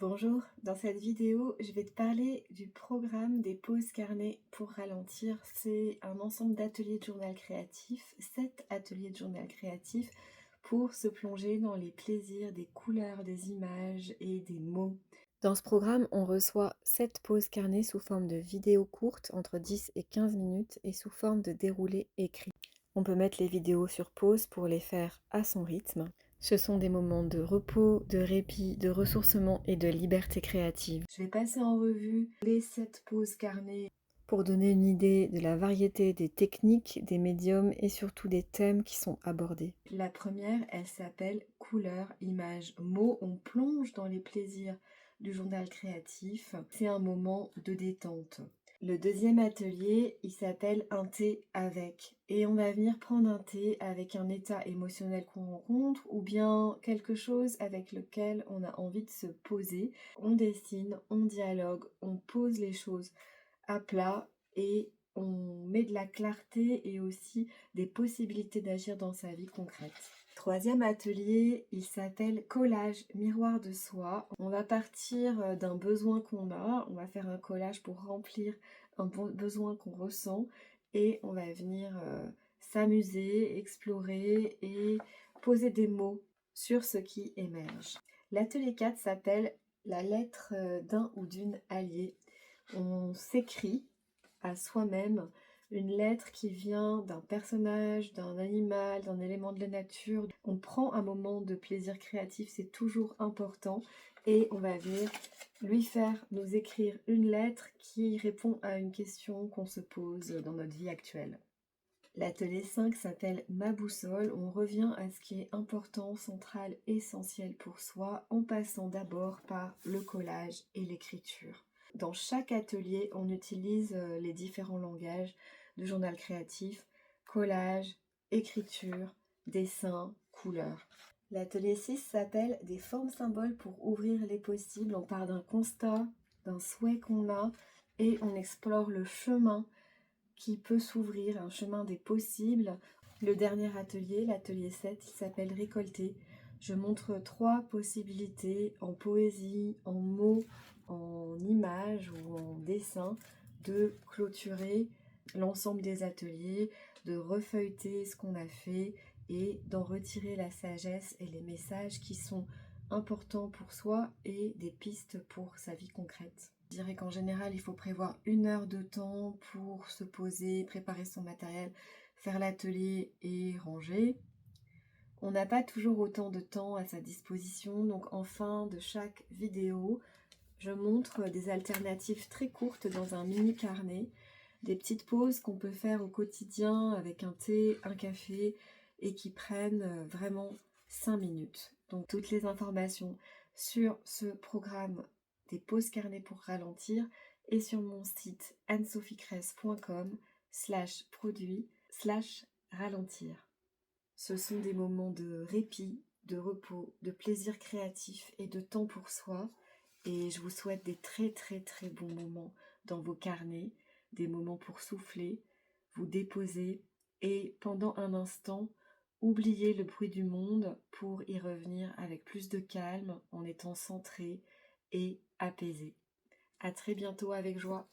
Bonjour, dans cette vidéo, je vais te parler du programme des pauses carnet pour ralentir. C'est un ensemble d'ateliers de journal créatif, 7 ateliers de journal créatif pour se plonger dans les plaisirs des couleurs, des images et des mots. Dans ce programme, on reçoit 7 pauses carnet sous forme de vidéos courtes entre 10 et 15 minutes et sous forme de déroulé écrit. On peut mettre les vidéos sur pause pour les faire à son rythme. Ce sont des moments de repos, de répit, de ressourcement et de liberté créative. Je vais passer en revue les 7 pauses carnet pour donner une idée de la variété des techniques, des médiums et surtout des thèmes qui sont abordés. La première, elle s'appelle couleurs, images, mots. On plonge dans les plaisirs du journal créatif. C'est un moment de détente. Le deuxième atelier, il s'appelle un thé avec. Et on va venir prendre un thé avec un état émotionnel qu'on rencontre ou bien quelque chose avec lequel on a envie de se poser. On dessine, on dialogue, on pose les choses à plat et on met de la clarté et aussi des possibilités d'agir dans sa vie concrète. Troisième atelier, il s'appelle collage, miroir de soi. On va partir d'un besoin qu'on a, on va faire un collage pour remplir un besoin qu'on ressent et on va venir s'amuser, explorer et poser des mots sur ce qui émerge. L'atelier 4 s'appelle la lettre d'un ou d'une alliée. On s'écrit à soi-même une lettre qui vient d'un personnage, d'un animal, d'un élément de la nature. On prend un moment de plaisir créatif, c'est toujours important. Et on va venir lui faire nous écrire une lettre qui répond à une question qu'on se pose dans notre vie actuelle. L'atelier 5 s'appelle Ma boussole. On revient à ce qui est important, central, essentiel pour soi, en passant d'abord par le collage et l'écriture. Dans chaque atelier, on utilise les différents langages de journal créatif, collage, écriture, dessin, couleur. L'atelier 6 s'appelle Des formes symboles pour ouvrir les possibles. On part d'un constat, d'un souhait qu'on a et on explore le chemin qui peut s'ouvrir, un chemin des possibles. Le dernier atelier, l'atelier 7, il s'appelle Récolter. Je montre 3 possibilités en poésie, en mots, en images ou en dessin de clôturer l'ensemble des ateliers, de refeuilleter ce qu'on a fait et d'en retirer la sagesse et les messages qui sont importants pour soi et des pistes pour sa vie concrète. Je dirais qu'en général, il faut prévoir 1 heure de temps pour se poser, préparer son matériel, faire l'atelier et ranger. On n'a pas toujours autant de temps à sa disposition, donc en fin de chaque vidéo, je montre des alternatives très courtes dans un mini carnet, des petites pauses qu'on peut faire au quotidien avec un thé, un café et qui prennent vraiment 5 minutes. Donc toutes les informations sur ce programme des pauses carnet pour ralentir et sur mon site anne-sophie-cresse.com/produit/ralentir. Ce sont des moments de répit, de repos, de plaisir créatif et de temps pour soi. Et je vous souhaite des très très très bons moments dans vos carnets, des moments pour souffler, vous déposer et pendant un instant, oublier le bruit du monde pour y revenir avec plus de calme en étant centré et apaisé. À très bientôt avec joie.